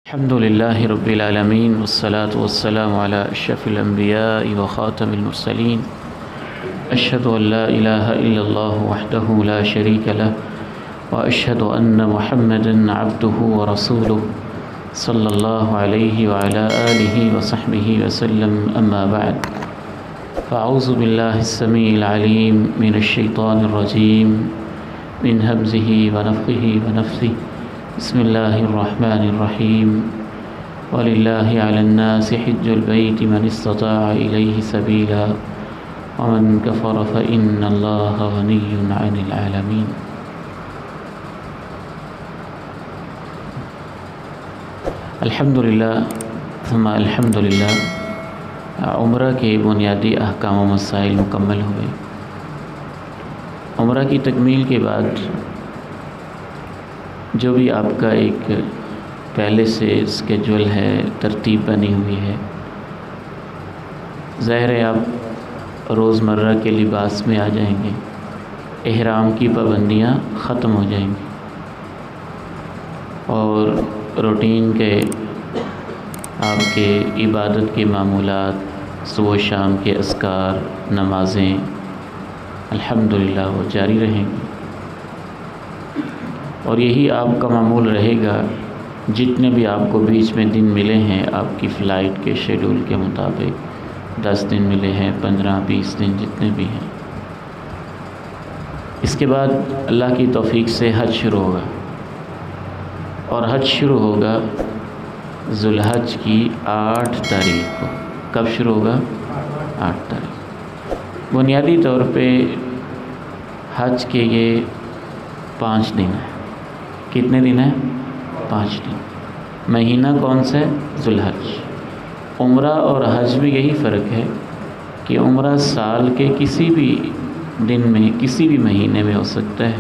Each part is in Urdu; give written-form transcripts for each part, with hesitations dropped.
الحمد لله رب العالمين والصلاة والسلام على أشرف الأنبياء وخاتم المرسلين أشهد أن لا إله إلا الله وحده لا شريك له وأشهد أن محمدًا عبده ورسوله صلى الله عليه وعلى آله وصحبه وسلم أما بعد فأعوذ بالله السميع العليم من الشيطان الرجيم من همزه ونفخه ونفثه بسم الله الرحمن الرحيم ولله على الناس حج البيت من استطاع إليه سبيلا ومن كفر فإن الله غني عن العالمين۔ الحمدللہ ثم الحمدللہ، عمرہ کے بنیادی احکام و مسائل مکمل ہوئے۔ عمرہ کی تکمیل کے بعد جو بھی آپ کا ایک پہلے سے اسکیجول ہے، ترتیب بنی ہوئی ہے، ظاہر ہے آپ روزمرہ کے لباس میں آ جائیں گے، احرام کی پابندیاں ختم ہو جائیں گی اور روٹین کے آپ کے عبادت کے معمولات، صبح و شام کے اذکار، نمازیں الحمدللہ وہ جاری رہیں گی، اور یہی آپ کا معمول رہے گا جتنے بھی آپ کو بیچ میں دن ملے ہیں آپ کی فلائٹ کے شیڈول کے مطابق، 10 دن ملے ہیں، 15-20 دن جتنے بھی ہیں۔ اس کے بعد اللہ کی توفیق سے حج شروع ہوگا، اور حج شروع ہوگا ذوالحج کی 8 تاریخ کو۔ کب شروع ہوگا؟ 8 تاریخ۔ بنیادی طور پہ حج کے یہ 5 دن ہیں۔ کتنے دن ہیں؟ 5 دن۔ مہینہ کون سا ہے؟ ذوالحج۔ عمرہ اور حج میں یہی فرق ہے کہ عمرہ سال کے کسی بھی دن میں، کسی بھی مہینے میں ہو سکتا ہے،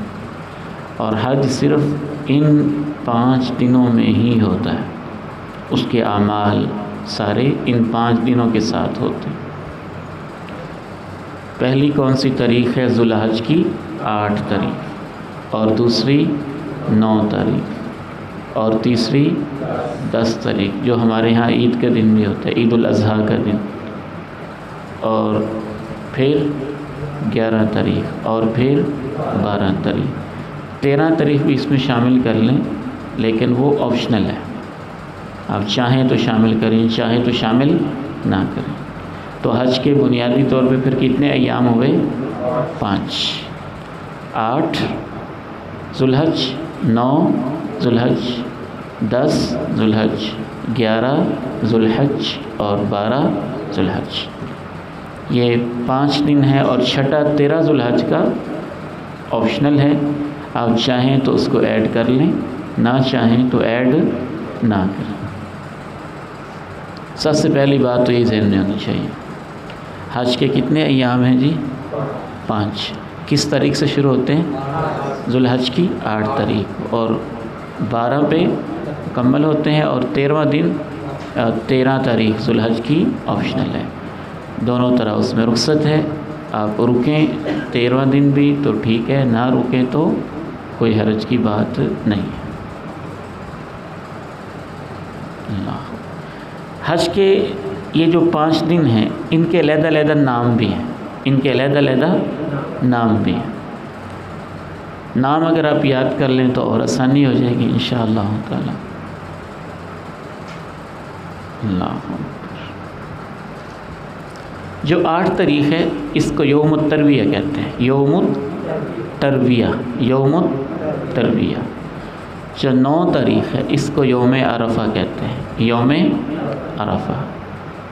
اور حج صرف ان 5 دنوں میں ہی ہوتا ہے۔ اس کے اعمال سارے ان 5 دنوں کے ساتھ ہوتے ہیں۔ پہلی کون سی تاریخ ہے ذوالحج کی؟ 8 تاریخ، اور دوسری 9 تاریخ، اور تیسری 10 تاریخ جو ہمارے ہاں عید کا دن بھی ہوتا ہے، عید الاضحیٰ کا دن، اور پھر 11 تاریخ، اور پھر 12 تاریخ۔ 13 تاریخ بھی اس میں شامل کر لیں، لیکن وہ آپشنل ہے، آپ چاہیں تو شامل کریں، چاہیں تو شامل نہ کریں۔ تو حج کے بنیادی طور پہ پھر کتنے ایام ہوئے؟ 5۔ 8 ذوالحج، 9 ذوالحج، 10 ذوالحج، 11 ذوالحج، اور 12 ذوالحج۔ یہ 5 دن ہے، اور چھٹا 13 ذوالحج کا آپشنل ہے، آپ چاہیں تو اس کو ایڈ کر لیں، نہ چاہیں تو ایڈ نہ کریں۔ سب سے پہلی بات تو یہ ذہن میں ہونی چاہیے، حج کے کتنے ایام ہیں جی؟ 5۔ کس تاریخ سے شروع ہوتے ہیں؟ ذوالحج کی 8 تاریخ، اور 12 پہ مکمل ہوتے ہیں، اور 13 تاریخ ذوالحج کی آپشنل ہے۔ دونوں طرح اس میں رخصت ہے، آپ رکیں 13واں دن بھی تو ٹھیک ہے، نہ رکیں تو کوئی حرج کی بات نہیں ہے۔ اللہ۔ حج کے یہ جو 5 دن ہیں، ان کے علیحدہ علیحدہ نام بھی ہیں، ان کے علیحدہ علیحدہ نام بھی ہیں۔ نام اگر آپ یاد کر لیں تو اور آسانی ہو جائے گی انشاءاللہ تعالی۔ اللہ۔ جو 8 تاریخ ہے اس کو یوم الترویہ کہتے ہیں، یوم الترویہ، یوم الترویہ۔ جو 9 تاریخ ہے اس کو یوم عرفہ کہتے ہیں، یوم عرفہ۔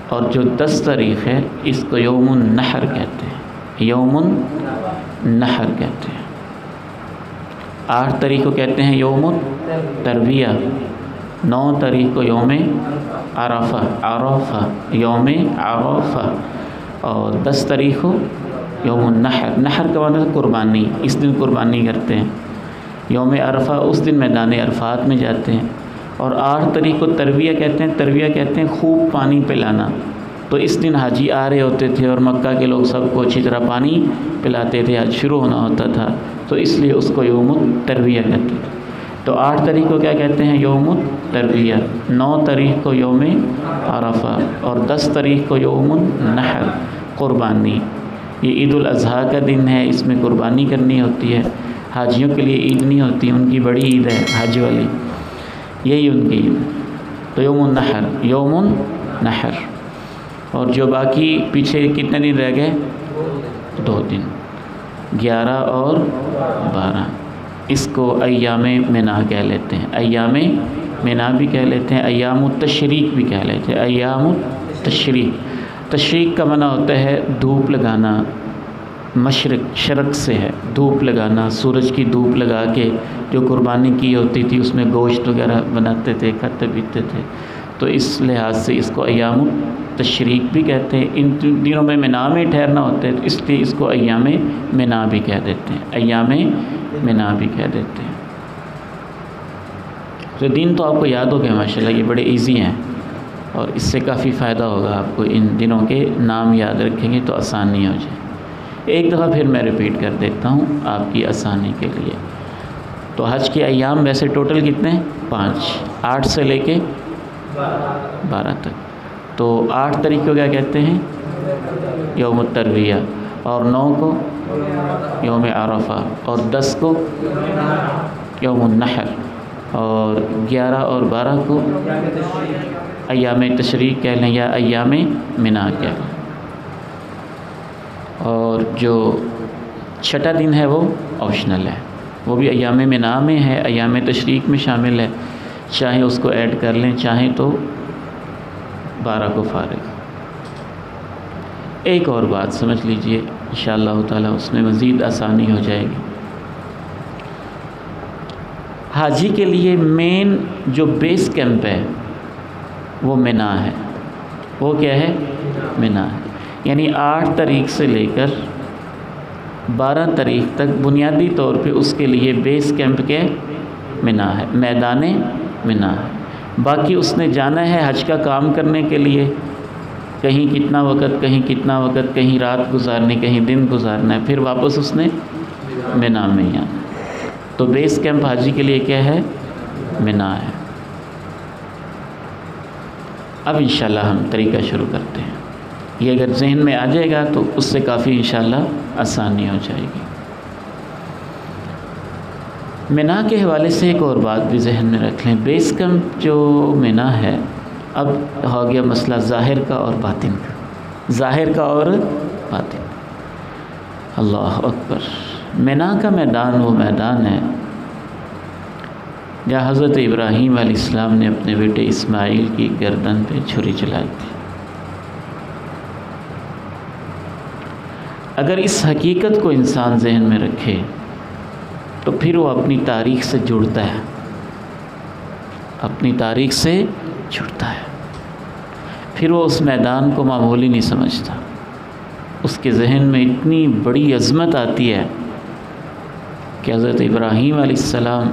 اور جو 10 تاریخ ہے اس کو یوم النحر کہتے ہیں، یوم النحر کہتے ہیں۔ 8 تاریخ کو کہتے ہیں یوم الترویہ، 9 تاریخ کو یوم عرفہ، عرفہ، یوم عرفہ، اور 10 تاریخ کو یوم النحر۔ نحر کا مطلب قربانی، اس دن قربانی کرتے ہیں۔ یوم عرفہ اس دن میدان عرفات میں جاتے ہیں۔ اور 8 تاریخ کو ترویہ کہتے ہیں، ترویہ کہتے ہیں خوب پانی پلانا۔ تو اس دن حاجی آ رہے ہوتے تھے اور مکہ کے لوگ سب کو اچھی طرح پانی پلاتے تھے، حج شروع ہونا ہوتا تھا، تو اس لیے اس کو یوم الترویہ کہتے ہیں۔ تو 8 تاریخ کو کیا کہتے ہیں؟ یوم الترویہ، 9 تاریخ کو یوم عرفہ، اور 10 تاریخ کو یوم النحر، قربانی۔ یہ عید الاضحیٰ کا دن ہے، اس میں قربانی کرنی ہوتی ہے۔ حاجیوں کے لیے عید نہیں ہوتی، ان کی بڑی عید ہے حج والی، یہی ان کی عید۔ تو یوم النحر، یوم النحر۔ اور جو باقی پیچھے کتنے دن رہ گئے؟ 2 دن، 11 اور 12۔ اس کو ایام منا کہہ لیتے ہیں، ایام منا بھی کہہ لیتے ہیں، ایام التشریق بھی کہہ لیتے ہیں۔ ایام التشریق، تشریق کا معنی ہوتا ہے دھوپ لگانا، مشرق، شرق سے ہے دھوپ لگانا، سورج کی دھوپ لگا کے جو قربانی کی ہوتی تھی اس میں گوشت وغیرہ بناتے تھے، کھاتے پیتے تھے، تو اس لحاظ سے اس کو ایام التشریق بھی کہتے ہیں۔ ان دنوں میں منا میں ٹھہرنا ہوتا ہے، تو اس لیے اس کو ایام منا بھی کہہ دیتے ہیں، ایام منا بھی کہہ دیتے ہیں۔ تو دن تو آپ کو یاد ہو گئے ماشاءاللہ، یہ بڑے ایزی ہیں، اور اس سے کافی فائدہ ہوگا آپ کو۔ ان دنوں کے نام یاد رکھیں گے تو آسانی ہو جائے۔ ایک دفعہ پھر میں ریپیٹ کر دیتا ہوں آپ کی آسانی کے لیے۔ تو حج کے ایام ویسے ٹوٹل کتنے ہیں؟ 5، 8 سے لے کے 12 تک۔ تو 8 تاریخ کو کیا کہتے ہیں؟ یوم الترویہ، اور 9 کو یوم عرفہ، اور 10 کو یوم النحر، اور 11 اور 12 کو ایام تشریق کہہ لیں یا ایام منا کہہ لیں۔ اور جو چھٹا دن ہے وہ آپشنل ہے، وہ بھی ایام منا میں ہے، ایام تشریق میں شامل ہے، چاہیں اس کو ایڈ کر لیں، چاہیں تو 12 کو فارغ۔ ایک اور بات سمجھ لیجئے، انشاءاللہ تعالیٰ اس میں مزید آسانی ہو جائے گی۔ حاجی کے لیے مین جو بیس کیمپ ہے وہ منا ہے۔ وہ کیا ہے؟ منا ہے۔ یعنی 8 تاریخ سے لے کر 12 تاریخ تک بنیادی طور پہ اس کے لیے بیس کیمپ کے منا ہے، میدان منا ہے۔ باقی اس نے جانا ہے حج کا کام کرنے کے لیے، کہیں کتنا وقت، کہیں کتنا وقت، کہیں رات گزارنی، کہیں دن گزارنا ہے، پھر واپس اس نے منا میں ہی آنا۔ تو بیس کیمپ حاجی کے لیے کیا ہے؟ منا ہے۔ اب انشاءاللہ ہم طریقہ شروع کرتے ہیں۔ یہ اگر ذہن میں آ جائے گا تو اس سے کافی انشاءاللہ آسانی ہو جائے گی۔ منا کے حوالے سے ایک اور بات بھی ذہن میں رکھ لیں، بیس کیمپ جو منا ہے، اب ہو گیا مسئلہ ظاہر کا اور باطن کا، ظاہر کا اور باطن۔ اللہ اکبر۔ منا کا میدان وہ میدان ہے جہاں حضرت ابراہیم علیہ السلام نے اپنے بیٹے اسماعیل کی گردن پہ چھری چلائی تھی۔ اگر اس حقیقت کو انسان ذہن میں رکھے تو پھر وہ اپنی تاریخ سے جڑتا ہے، اپنی تاریخ سے جڑتا ہے، پھر وہ اس میدان کو معمولی نہیں سمجھتا۔ اس کے ذہن میں اتنی بڑی عظمت آتی ہے کہ حضرت ابراہیم علیہ السلام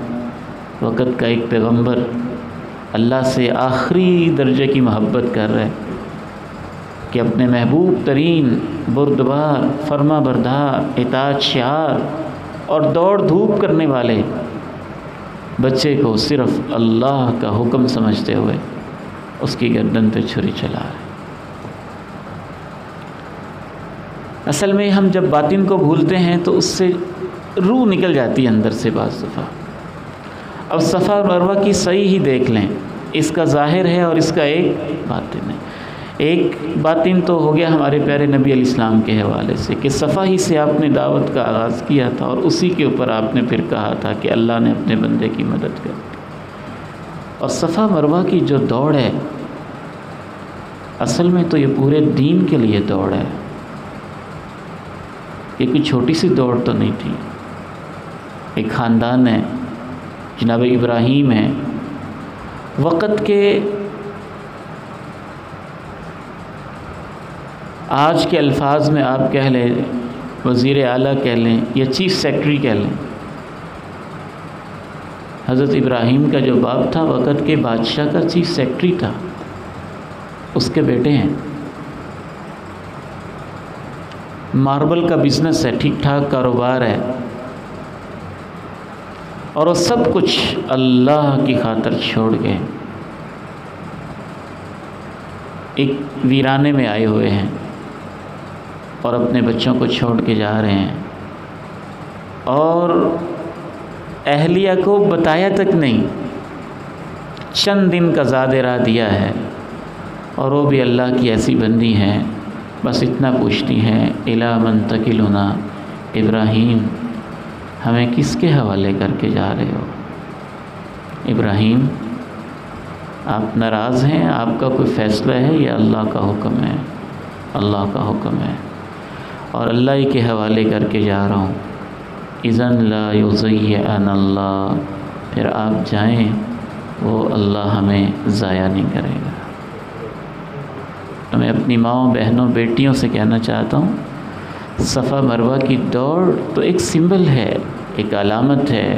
وقت کا ایک پیغمبر اللہ سے آخری درجے کی محبت کر رہے کہ اپنے محبوب ترین، بردبار، فرما بردار، اطاعت شعار اور دوڑ دھوپ کرنے والے بچے کو صرف اللہ کا حکم سمجھتے ہوئے اس کی گردن پہ چھری چلا رہے۔ اصل میں ہم جب باطن کو بھولتے ہیں تو اس سے روح نکل جاتی ہے اندر سے بعض دفعہ۔ اب صفا اور مروہ کی صحیح ہی دیکھ لیں، اس کا ظاہر ہے اور اس کا ایک باطن ہے۔ ایک باطن تو ہو گیا ہمارے پیارے نبی علیہ السلام کے حوالے سے کہ صفا ہی سے آپ نے دعوت کا آغاز کیا تھا، اور اسی کے اوپر آپ نے پھر کہا تھا کہ اللہ نے اپنے بندے کی مدد کر دی۔ اور صفا مروہ کی جو دوڑ ہے، اصل میں تو یہ پورے دین کے لیے دوڑ ہے، یہ کوئی چھوٹی سی دوڑ تو نہیں تھی۔ ایک خاندان ہے، جناب ابراہیم ہے، وقت کے آج کے الفاظ میں آپ کہہ لیں وزیر اعلیٰ کہہ لیں یا چیف سیکرٹری کہہ لیں، حضرت ابراہیم کا جو باپ تھا وقت کے بادشاہ کا چیف سیکرٹری تھا، اس کے بیٹے ہیں۔ ماربل کا بزنس ہے، ٹھیک ٹھاک کاروبار ہے، اور وہ سب کچھ اللہ کی خاطر چھوڑ گئے، ایک ویرانے میں آئے ہوئے ہیں اور اپنے بچوں کو چھوڑ کے جا رہے ہیں، اور اہلیہ کو بتایا تک نہیں، چند دن کا زاد راہ دیا ہے، اور وہ بھی اللہ کی ایسی بندی ہیں، بس اتنا پوچھتی ہیں الی من تکلنا، ابراہیم ہمیں کس کے حوالے کر کے جا رہے ہو؟ ابراہیم آپ ناراض ہیں، آپ کا کوئی فیصلہ ہے یا اللہ کا حکم ہے؟ اللہ کا حکم ہے، اور اللہ ہی کے حوالے کر کے جا رہا ہوں۔ اذن لا یضیعن اللہ، پھر آپ جائیں، وہ اللہ ہمیں ضائع نہیں کرے گا۔ تو میں اپنی ماؤں، بہنوں، بیٹیوں سے کہنا چاہتا ہوں، صفا مروہ کی دوڑ تو ایک سمبل ہے، ایک علامت ہے،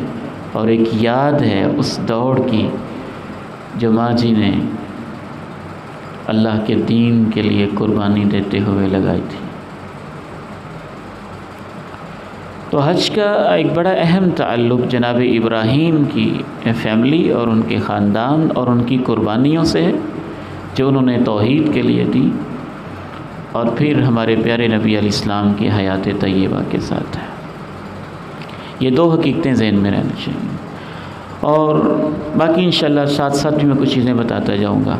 اور ایک یاد ہے اس دوڑ کی جو ماں جی نے اللہ کے دین کے لیے قربانی دیتے ہوئے لگائی تھی۔ تو حج کا ایک بڑا اہم تعلق جناب ابراہیم کی فیملی اور ان کے خاندان اور ان کی قربانیوں سے ہے جو انہوں نے توحید کے لیے دی، اور پھر ہمارے پیارے نبی علیہ السلام کی حیات طیبہ کے ساتھ ہے۔ یہ دو حقیقتیں ذہن میں رہنا چاہیے، اور باقی انشاءاللہ ساتھ ساتھ بھی میں کچھ چیزیں بتاتا جاؤں گا۔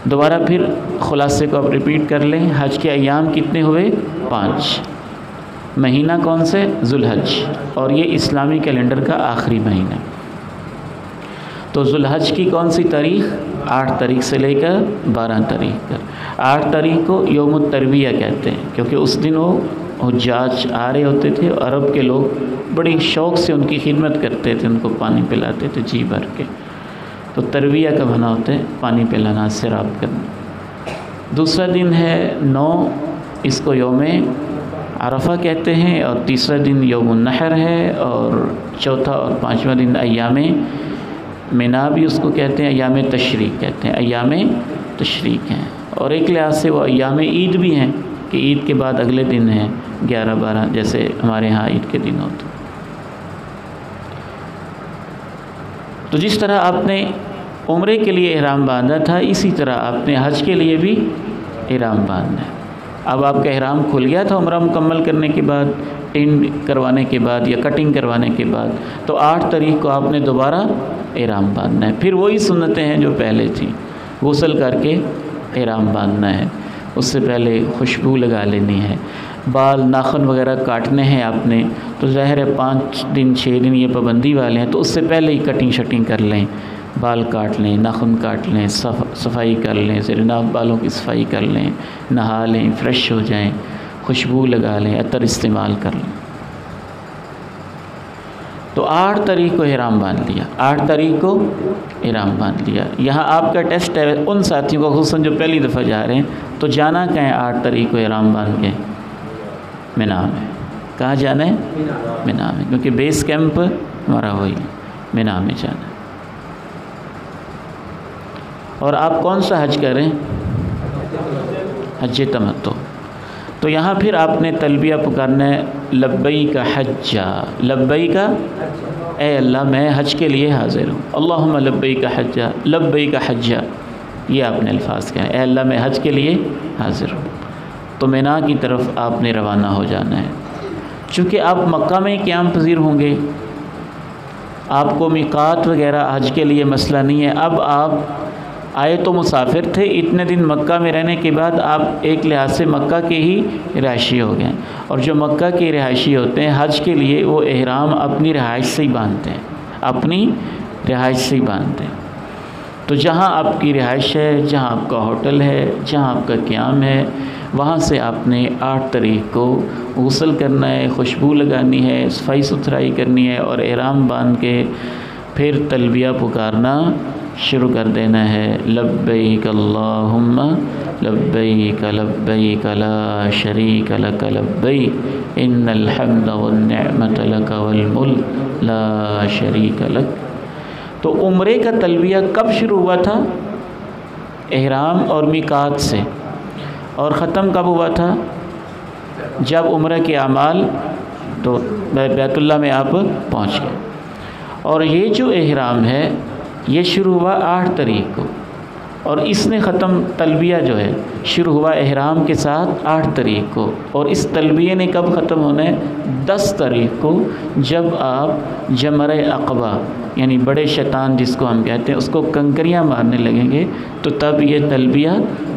دوبارہ پھر خلاصے کو آپ ریپیٹ کر لیں۔ حج کے ایام کتنے ہوئے؟ 5۔ مہینہ کون سے؟ ذوالحج، اور یہ اسلامی کیلنڈر کا آخری مہینہ۔ تو ذوالحج کی کون سی تاریخ؟ 8 تاریخ سے لے کر 12 تاریخ تک۔ 8 تاریخ کو یوم الترویہ کہتے ہیں، کیونکہ اس دن وہ حجاج آ رہے ہوتے تھے، عرب کے لوگ بڑی شوق سے ان کی خدمت کرتے تھے، ان کو پانی پلاتے تھے جی بھر کے۔ تو ترویہ کا معنی ہوتا ہے پانی پلانا، سیراب کرنا۔ دوسرا دن ہے 9، اس کو یوم عرفہ کہتے ہیں، اور تیسرا دن یوم النحر ہے، اور چوتھا اور پانچواں دن ایام منا بھی اس کو کہتے ہیں، ایام تشریق کہتے ہیں، ایام تشریق ہیں، اور ایک لحاظ سے وہ ایام عید بھی ہیں کہ عید کے بعد اگلے دن ہیں 11 12، جیسے ہمارے ہاں عید کے دن ہوتے ہیں۔ تو جس طرح آپ نے عمرے کے لیے احرام باندھا تھا، اسی طرح آپ نے حج کے لیے بھی احرام باندھنا ہے۔ اب آپ کا احرام کھل گیا تھا عمرہ مکمل کرنے کے بعد، ٹینڈ کروانے کے بعد یا کٹنگ کروانے کے بعد، تو 8 تاریخ کو آپ نے دوبارہ احرام باندھنا ہے۔ پھر وہی سنتیں ہیں جو پہلے تھیں، غسل کر کے احرام باندھنا ہے، اس سے پہلے خوشبو لگا لینی ہے، بال ناخن وغیرہ کاٹنے ہیں آپ نے، تو ظاہر ہے 5 دن 6 دن یہ پابندی والے ہیں، تو اس سے پہلے ہی کٹنگ شٹنگ کر لیں، بال کاٹ لیں، ناخن کاٹ لیں، صفائی کر لیں، سرناب بالوں کی صفائی کر لیں، نہا لیں، فریش ہو جائیں، خوشبو لگا لیں، عطر استعمال کر لیں۔ تو 8 تاریخ کو احرام باندھ لیا، 8 تاریخ کو احرام باندھ لیا۔ یہاں آپ کا ٹیسٹ ہے ان ساتھیوں کو، خصوصاً جو پہلی دفعہ جا رہے ہیں، تو جانا کہیں 8 تاریخ کو احرام باندھ کے؟ مینا میں۔ کہاں جانا ہے؟ مینا میں، کیونکہ بیس کیمپ ہمارا وہی مینا میں جانا ہے۔ اور آپ کون سا حج کر رہے ہیں؟ حج تمتع۔ تو یہاں پھر آپ نے تلبیہ پکارنا ہے، لبیک حجا، لبیک اے اللہ میں حج کے لیے حاضر ہوں، اللہم لبیک حجا، لبیک حجا، یہ آپ نے الفاظ کہے، اے اللہ میں حج کے لیے حاضر ہوں۔ تو مینا کی طرف آپ نے روانہ ہو جانا ہے۔ چونکہ آپ مکہ میں قیام پذیر ہوں گے، آپ کو میقات وغیرہ حج کے لیے مسئلہ نہیں ہے۔ اب آپ آئے تو مسافر تھے، اتنے دن مکہ میں رہنے کے بعد آپ ایک لحاظ سے مکہ کے ہی رہائشی ہو گئے، اور جو مکہ کے رہائشی ہوتے ہیں حج کے لیے وہ احرام اپنی رہائش سے ہی باندھتے ہیں، اپنی رہائش سے ہی باندھتے ہیں۔ تو جہاں آپ کی رہائش ہے، جہاں آپ کا ہوٹل ہے، جہاں آپ کا قیام ہے، وہاں سے آپ نے 8 تاریخ کو غسل کرنا ہے، خوشبو لگانی ہے، صفائی ستھرائی کرنی ہے، اور احرام باندھ کے پھر تلبیہ پکارنا شروع کر دینا ہے، لبیک اللہم لبیک لبیک لا شریک لک لبیک ان الحمد والنعمت لک والملک لا شریک لک۔ تو عمرے کا تلبیہ کب شروع ہوا تھا؟ احرام اور میقات سے، اور ختم کب ہوا تھا؟ جب عمرہ کے اعمال تو بیت اللہ میں آپ پہنچ گئے، اور یہ جو احرام ہے یہ شروع ہوا 8 تاریخ کو، اور اس نے ختم تلبیہ جو ہے شروع ہوا احرام کے ساتھ 8 تاریخ کو، اور اس تلبیہ نے کب ختم ہونا ہے؟ 10 تاریخ کو، جب آپ جمرہ عقبہ یعنی بڑے شیطان جس کو ہم کہتے ہیں اس کو کنکریاں مارنے لگیں گے، تو تب یہ تلبیہ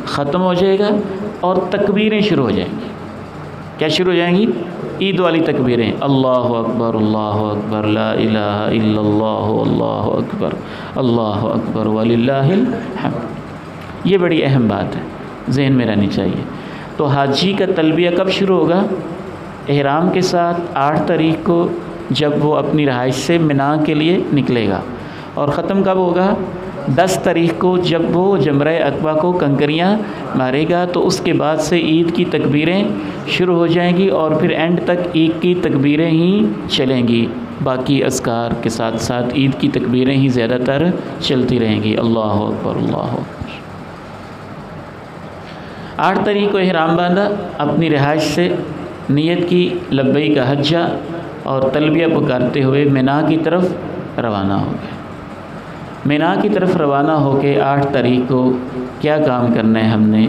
ختم ہو جائے گا اور تکبیریں شروع ہو جائیں گی۔ کیا شروع ہو جائیں گی؟ عید والی تکبیریں، اللہ اکبر لا الہ الا اللہ اللہ اکبر وللہ الحمد۔ یہ بڑی اہم بات ہے، ذہن میں رہنی چاہیے۔ تو حاجی کا تلبیہ کب شروع ہوگا؟ احرام کے ساتھ 8 تاریخ کو، جب وہ اپنی رہائش سے منا کے لیے نکلے گا، اور ختم کب ہوگا؟ 10 تاریخ کو، جب وہ جمرہ عقبہ کو کنکریاں مارے گا، تو اس کے بعد سے عید کی تکبیریں شروع ہو جائیں گی، اور پھر اینڈ تک عید کی تکبیریں ہی چلیں گی، باقی اذکار کے ساتھ ساتھ عید کی تکبیریں ہی زیادہ تر چلتی رہیں گی، اللہ اکبر اللہ اکبر۔ 8 تاریخ کو احرام باندھا، اپنی رہائش سے نیت کی لبیک حجہ اور تلبیہ پکارتے ہوئے مینا کی طرف روانہ ہو گئے۔ مینا کی طرف روانہ ہو کے 8 تاریخ کو کیا کام کرنا ہے ہم نے؟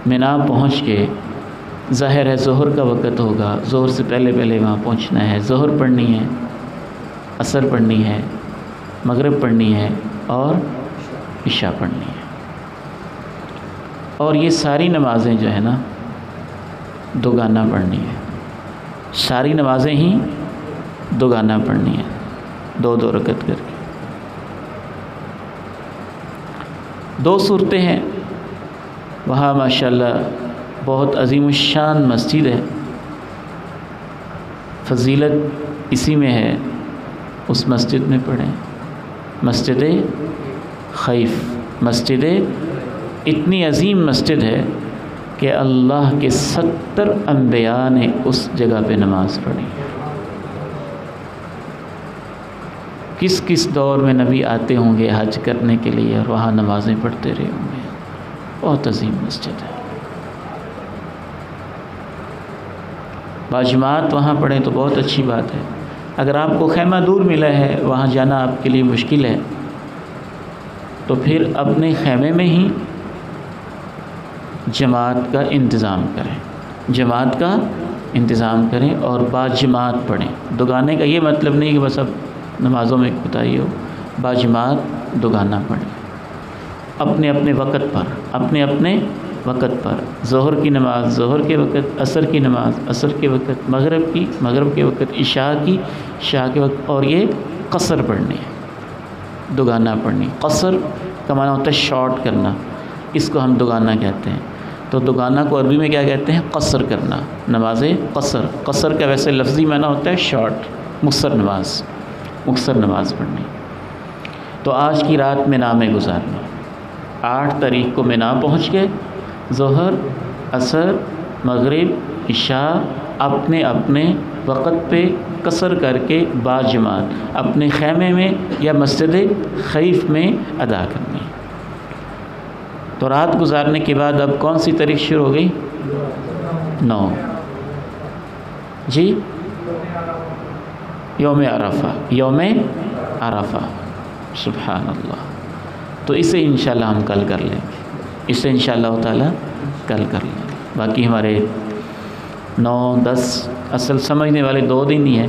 مینا پہنچ کے، ظاہر ہے ظہر کا وقت ہوگا، ظہر سے پہلے وہاں پہنچنا ہے، ظہر پڑھنی ہے، عصر پڑھنی ہے، مغرب پڑھنی ہے اور عشاء پڑھنی ہے، اور یہ ساری نمازیں جو ہے نا دوگانہ پڑھنی ہے، ساری نمازیں ہی دوگانہ پڑھنی ہے، 2 رکعت کر کے۔ 2 صورتیں ہیں وہاں، ماشاءاللہ بہت عظیم الشان مسجد ہے، فضیلت اسی میں ہے، اس مسجد میں پڑھیں، مسجد خیف۔ مسجد اتنی عظیم مسجد ہے کہ اللہ کے 70 انبیاء نے اس جگہ پہ نماز پڑھی۔ کس کس دور میں نبی آتے ہوں گے حج کرنے کے لیے اور وہاں نمازیں پڑھتے رہے ہوں گے، بہت عظیم مسجد ہے۔ باجماعت وہاں پڑھیں تو بہت اچھی بات ہے۔ اگر آپ کو خیمہ دور ملا ہے، وہاں جانا آپ کے لیے مشکل ہے، تو پھر اپنے خیمے میں ہی جماعت کا انتظام کریں، جماعت کا انتظام کریں اور باجماعت پڑھیں۔ دوگانے کا یہ مطلب نہیں کہ بس اب نمازوں میں بتائی ہو، باجماعت دوگانہ پڑھیں، اپنے اپنے وقت پر، اپنے اپنے وقت پر۔ ظہر کی نماز ظہر کے وقت، عصر کی نماز عصر کے وقت، مغرب کی مغرب کے وقت، عشاء کی عشاء کے وقت، اور یہ قصر پڑھنی ہے، دوگانہ پڑھنی۔ قصر کا معنی ہوتا ہے شارٹ کرنا، اس کو ہم دوگانہ کہتے ہیں۔ تو دوگانہ کو عربی میں کیا کہتے ہیں؟ قصر کرنا، نماز قصر۔ قصر کا ویسے لفظی معنی ہوتا ہے شارٹ، مختصر نماز، مختصر نماز پڑھنی۔ تو آج کی رات مینا میں گزارنی۔ 8 تاریخ کو مینا پہنچ گئے، ظہر عصر مغرب عشاء اپنے اپنے وقت پہ قصر کر کے باجماعت اپنے خیمے میں یا مسجد خیف میں ادا کرنی۔ تو رات گزارنے کے بعد اب کون سی تاریخ شروع ہو گئی؟ 9 جی، یوم عرفہ، یوم عرفہ، سبحان اللہ۔ تو اسے انشاءاللہ ہم کل کر لیں گے، اسے انشاءاللہ تعالی کل کر لیں گے۔ باقی ہمارے 9 10 اصل سمجھنے والے 2 دن ہی ہیں،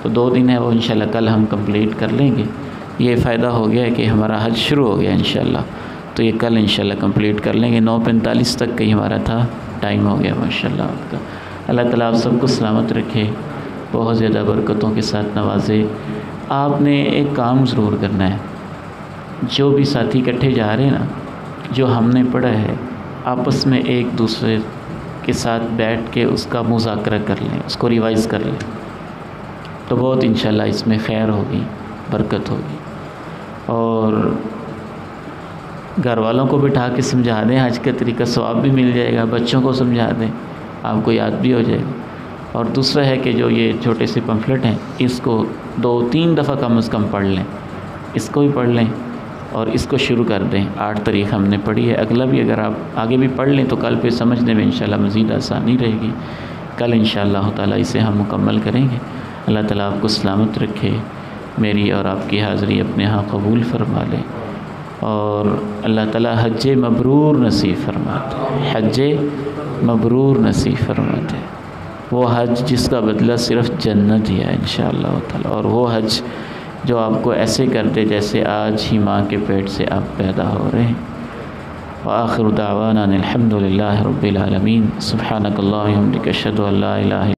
تو 2 دن ہے وہ انشاءاللہ کل ہم کمپلیٹ کر لیں گے۔ یہ فائدہ ہو گیا ہے کہ ہمارا حج شروع ہو گیا انشاءاللہ، تو یہ کل انشاءاللہ کمپلیٹ کر لیں گے۔ 9:45 تک کا ہی ہمارا تھا، ٹائم ہو گیا ماشاءاللہ آپ کا۔ اللہ تعالیٰ آپ سب کو سلامت رکھے، بہت زیادہ برکتوں کے ساتھ نوازے۔ آپ نے ایک کام ضرور کرنا ہے، جو بھی ساتھی اکٹھے جا رہے ہیں نا، جو ہم نے پڑھا ہے آپس میں ایک دوسرے کے ساتھ بیٹھ کے اس کا مذاکرہ کر لیں، اس کو ریوائز کر لیں، تو بہت انشاءاللہ اس میں خیر ہوگی، برکت ہوگی۔ اور گھر والوں کو بٹھا کے سمجھا دیں، حج کا طریقہ، ثواب بھی مل جائے گا۔ بچوں کو سمجھا دیں، آپ کو یاد بھی ہو جائے گا۔ اور دوسرا ہے کہ جو یہ چھوٹے سے پمفلٹ ہیں، اس کو 2-3 دفعہ کم از کم پڑھ لیں، اس کو بھی پڑھ لیں اور اس کو شروع کر دیں۔ 8 تاریخ ہم نے پڑھی ہے، اگلا بھی اگر آپ آگے بھی پڑھ لیں تو کل پہ سمجھنے میں انشاءاللہ مزید آسانی رہے گی۔ کل انشاءاللہ تعالیٰ اسے ہم مکمل کریں گے۔ اللہ تعالیٰ آپ کو سلامت رکھے، میری اور آپ کی حاضری اپنے ہاں قبول فرما لے، اور اللہ تعالیٰ حج مبرور نصیب فرماتے، حج مبرور نصیب فرماتے، وہ حج جس کا بدلہ صرف جنت ہی ہے انشاءاللہ تعالیٰ، اور وہ حج جو آپ کو ایسے کر دے جیسے آج ہی ماں کے پیٹ سے آپ پیدا ہو رہے ہیں۔ وآخر دعوانا الحمد للہ رب العالمین، سبحانک اللہم وبحمدک اشہد ان لا الہ